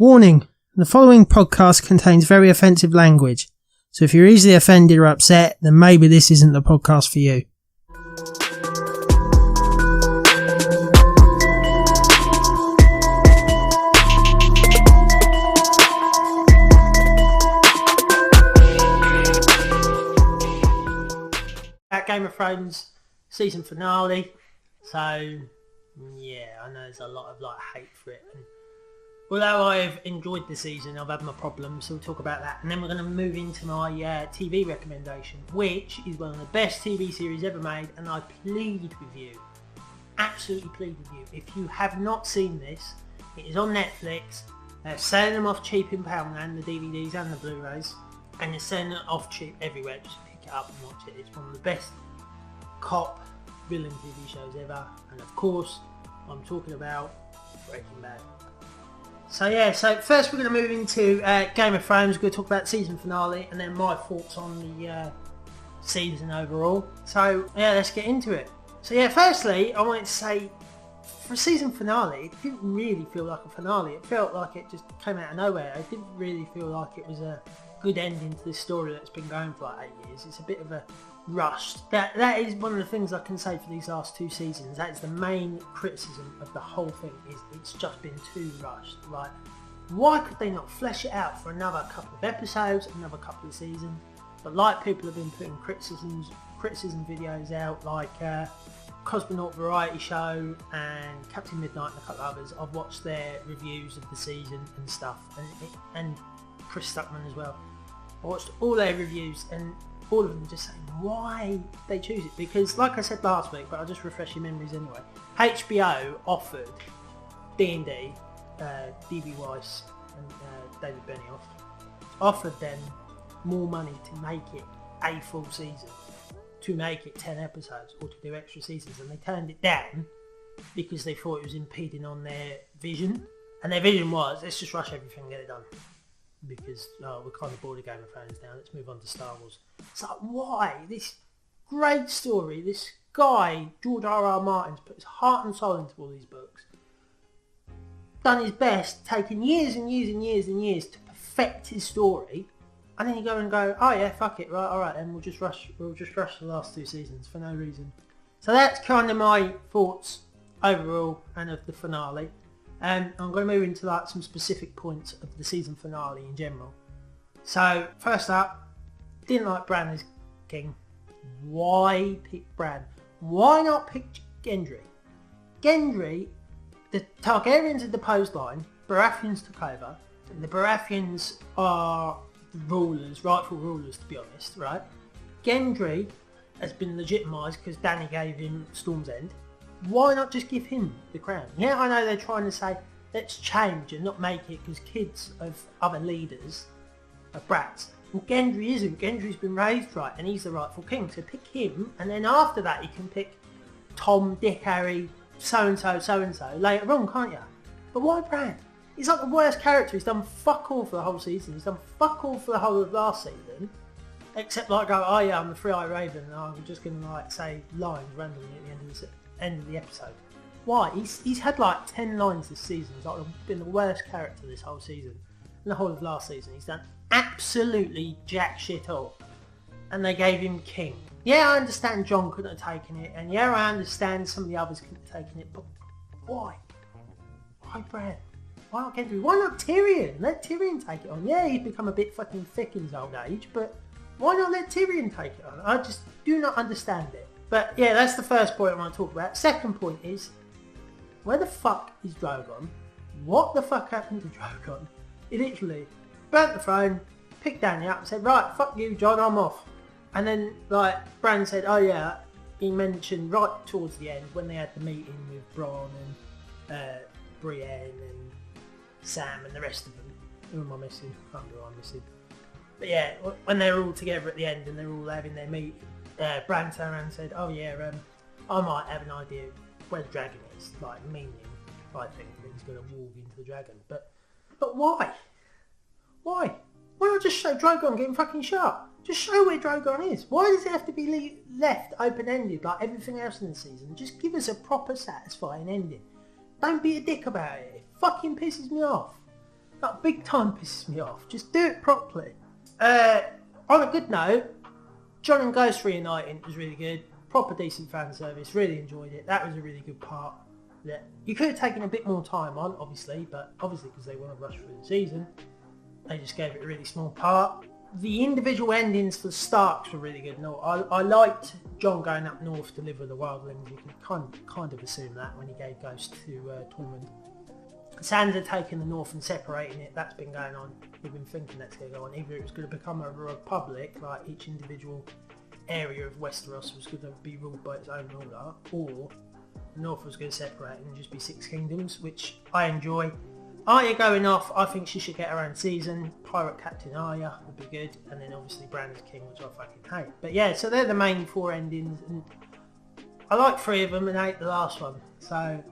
Warning, the following podcast contains very offensive language, so if you're easily offended or upset, then maybe this isn't the podcast for you. At Game of Thrones season finale, so yeah, I know there's a lot of hate for it. And although I've enjoyed the season, I've had my problems, so we'll talk about that. And then we're going to move into my TV recommendation, which is one of the best TV series ever made, and I plead with you, absolutely plead with you, if you have not seen this, it is on Netflix. They're selling them off cheap in Poundland, the DVDs and the Blu-rays, and they're selling it off cheap everywhere. Just pick it up and watch it. It's one of the best cop villain TV shows ever, and of course, I'm talking about Breaking Bad. So first we're going to move into Game of Thrones. We're going to talk about the season finale and then my thoughts on the season overall. So yeah, let's get into it. So yeah, firstly, I wanted to say, for a season finale, it didn't really feel like a finale. It felt like it just came out of nowhere. It didn't really feel like it was a good ending to this story that's been going for 8 years. It's a bit of a rushed. That is one of the things I can say for these last 2 seasons. That is the main criticism of the whole thing, is it's just been too rushed. Like, why could they not flesh it out for another couple of episodes, another couple of seasons? But like, people have been putting criticism videos out, like Cosmonaut Variety Show and Captain Midnight and a couple of others. I've watched their reviews of the season and stuff, and Chris Stuckman as well. I watched all their reviews, and all of them just saying why they choose it. Because like I said last week, but I'll just refresh your memories anyway, HBO offered D&D, D.B. Weiss and David Benioff, offered them more money to make it a full season, to make it 10 episodes, or to do extra seasons, and they turned it down because they thought it was impeding on their vision. And their vision was, let's just rush everything and get it done, because we're kind of bored of Game of Thrones now, let's move on to Star Wars. It's like, why? This great story, this guy, George R.R. Martin's put his heart and soul into all these books, done his best, taken years and years and years and years to perfect his story, and then you go and go, oh yeah, fuck it, right, alright, and we'll just rush the last 2 seasons for no reason. So that's kind of my thoughts overall and of the finale. And I'm going to move into some specific points of the season finale in general. So first up, didn't like Bran as king. Why pick Bran? Why not pick Gendry? Gendry, the Targaryens had deposed line, Baratheons took over. The Baratheons are the rulers, rightful rulers to be honest, right? Gendry has been legitimised because Dany gave him Storm's End. Why not just give him the crown? Yeah, I know they're trying to say, let's change and not make it because kids of other leaders are brats. And Gendry isn't. Gendry's been raised right and he's the rightful king. So pick him, and then after that you can pick Tom, Dick, Harry, so-and-so later on, can't you? But why Bran? He's like the worst character. He's done fuck all for the whole season. He's done fuck all for the whole of last season. Except go, oh yeah, I'm the Three-Eyed Raven, and I'm just going to say lines randomly at the end of the episode. Why? He's had 10 lines this season. He's been the worst character this whole season. And the whole of last season. He's done absolutely jack shit all. And they gave him king. Yeah, I understand Jon couldn't have taken it. And yeah, I understand some of the others couldn't have taken it. But why? Why Bran? Why not Gendry? Why not Tyrion? Let Tyrion take it on. Yeah, he's become a bit fucking thick in his old age. But why not let Tyrion take it on? I just do not understand it. But yeah, that's the first point I want to talk about. Second point is, where the fuck is Drogon? What the fuck happened to Drogon? He literally burnt the throne, picked Dany up and said, right, fuck you, Jon, I'm off. And then Bran said, oh yeah, he mentioned right towards the end when they had the meeting with Bran and Brienne and Sam and the rest of them. Who am I missing? I can't remember who I'm missing. But yeah, when they were all together at the end and they were all having their meeting, Bran turned around and said, oh yeah, I might have an idea where the dragon is, meaning, I think, that he's going to walk into the dragon. But why? Why? Why not just show Drogon getting fucking shot? Just show where Drogon is. Why does it have to be left open-ended like everything else in the season? Just give us a proper satisfying ending. Don't be a dick about it. It fucking pisses me off. That big time pisses me off. Just do it properly. On a good note, Jon and Ghost reuniting was really good. Proper decent fan service. Really enjoyed it. That was a really good part. Yeah. You could have taken a bit more time on, obviously, but obviously because they want to rush through the season, they just gave it a really small part. The individual endings for the Starks were really good. No, I liked Jon going up north to live with the wildlings. You can kind of assume that when he gave Ghost to Tormund. Sansa taking the north and separating it, that's been going on. We've been thinking that's going to go on. Either it was going to become a republic, like each individual area of Westeros was going to be ruled by its own ruler, or the north was going to separate and just be 6 kingdoms, which I enjoy. Arya going off, I think she should get her own season. Pirate Captain Arya would be good, and then obviously Bran as king, which I fucking hate. But yeah, so they're the main 4 endings, and I like 3 of them and hate the last one. So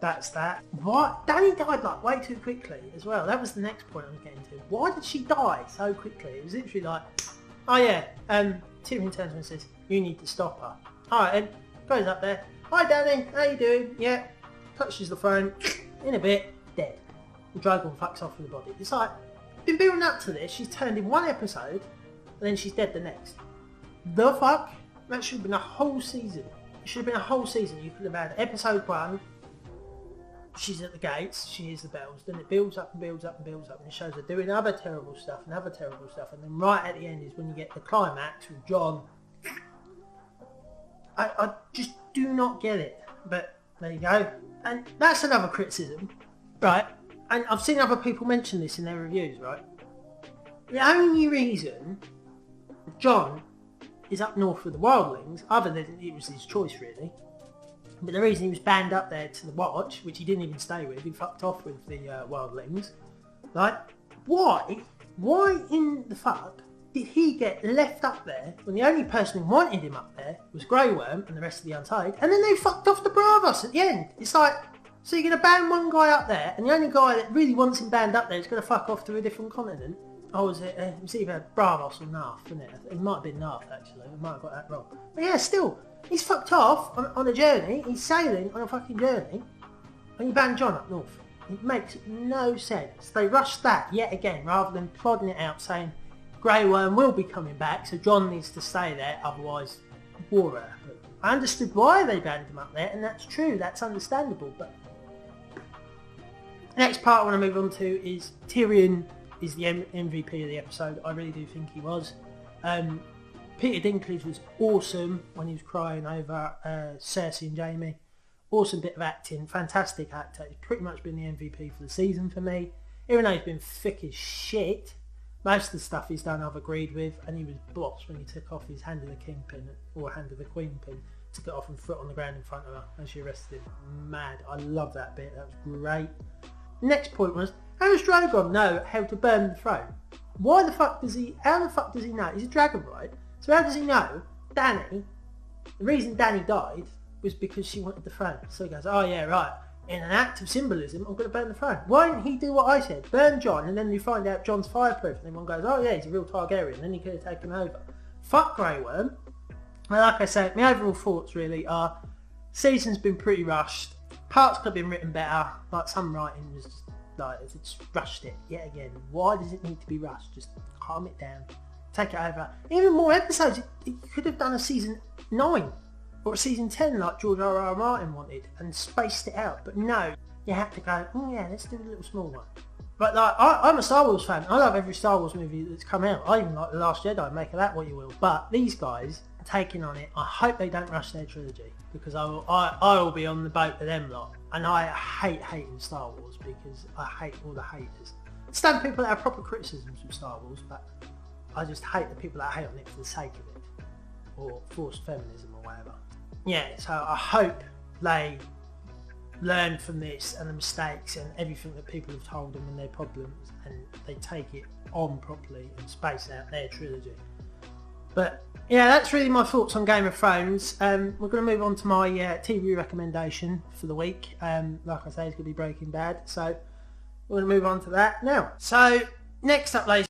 that's that. What? Dany died like way too quickly as well. That was the next point I was getting to. Why did she die so quickly? It was literally like, oh yeah, Tyrion turns and says, you need to stop her. Alright then, goes up there. Hi Dany, how you doing? Yeah. Touches the phone. In a bit, dead. The dragon fucks off with the body. It's like, been building up to this, she's turned in 1 episode, and then she's dead the next. The fuck? That should have been a whole season. It should have been a whole season. You could have had episode 1, she's at the gates, she hears the bells, then it builds up and builds up and builds up, and it shows her doing other terrible stuff, and then right at the end is when you get the climax with Jon. I just do not get it, but there you go. And that's another criticism, right? And I've seen other people mention this in their reviews, right? The only reason Jon is up north with the wildlings, other than it was his choice really, but the reason he was banned up there to the Watch, which he didn't even stay with, he fucked off with the wildlings, like, why in the fuck did he get left up there when the only person who wanted him up there was Grey Worm and the rest of the Untied, and then they fucked off the Bravos at the end? It's like, so you're going to ban one guy up there, and the only guy that really wants him banned up there is going to fuck off to a different continent? Oh, was it was either Bravos or Narth, wasn't it? It might have been Narth, actually. I might have got that wrong. But yeah, still, he's fucked off on a journey. He's sailing on a fucking journey, and you ban Jon up north. It makes no sense. They rushed that yet again, rather than plodding it out, saying Grey Worm will be coming back, so Jon needs to stay there, otherwise war will happen. I understood why they banned him up there, and that's true, that's understandable, but next part I want to move on to is Tyrion is the MVP of the episode. I really do think he was. Peter Dinklage was awesome when he was crying over Cersei and Jaime. Awesome bit of acting, fantastic actor. He's pretty much been the MVP for the season for me. Even though he's been thick as shit, most of the stuff he's done I've agreed with, and he was boss when he took off his hand of the kingpin, or hand of the queen pin, took it off and foot on the ground in front of her and she arrested him. Mad. I love that bit, that was great. Next point was, how does Drogon know how to burn the throne? How the fuck does he know? He's a dragon, right? So how does he know Dany, the reason Dany died was because she wanted the throne. So he goes, oh yeah, right, in an act of symbolism, I'm going to burn the throne. Why didn't he do what I said? Burn Jon, and then you find out Jon's fireproof, and then one goes, oh yeah, he's a real Targaryen, then he could have taken over. Fuck Grey Worm. Well, like I said, my overall thoughts really are, season's been pretty rushed, parts could have been written better, like some writing was just, like, it's rushed it yet again. Why does it need to be rushed? Just calm it down, take it over. Even more episodes, it could have done a season 9 or a season 10 like George R.R. Martin wanted and spaced it out, but no, you had to go, oh yeah, let's do a little small one. But like, I'm a Star Wars fan. I love every Star Wars movie that's come out. I even like The Last Jedi, make of that what you will. But these guys are taking on it. I hope they don't rush their trilogy, because I will be on the boat with them lot. And I hate hating Star Wars, because I hate all the haters. I stand people that have proper criticisms of Star Wars, but I just hate the people that hate on it for the sake of it, or forced feminism or whatever. Yeah, so I hope they learn from this and the mistakes and everything that people have told them and their problems, and they take it on properly and space out their trilogy. But yeah, that's really my thoughts on Game of Thrones. We're going to move on to my TV recommendation for the week. Like I say, it's going to be Breaking Bad, so we're going to move on to that now. So next up, ladies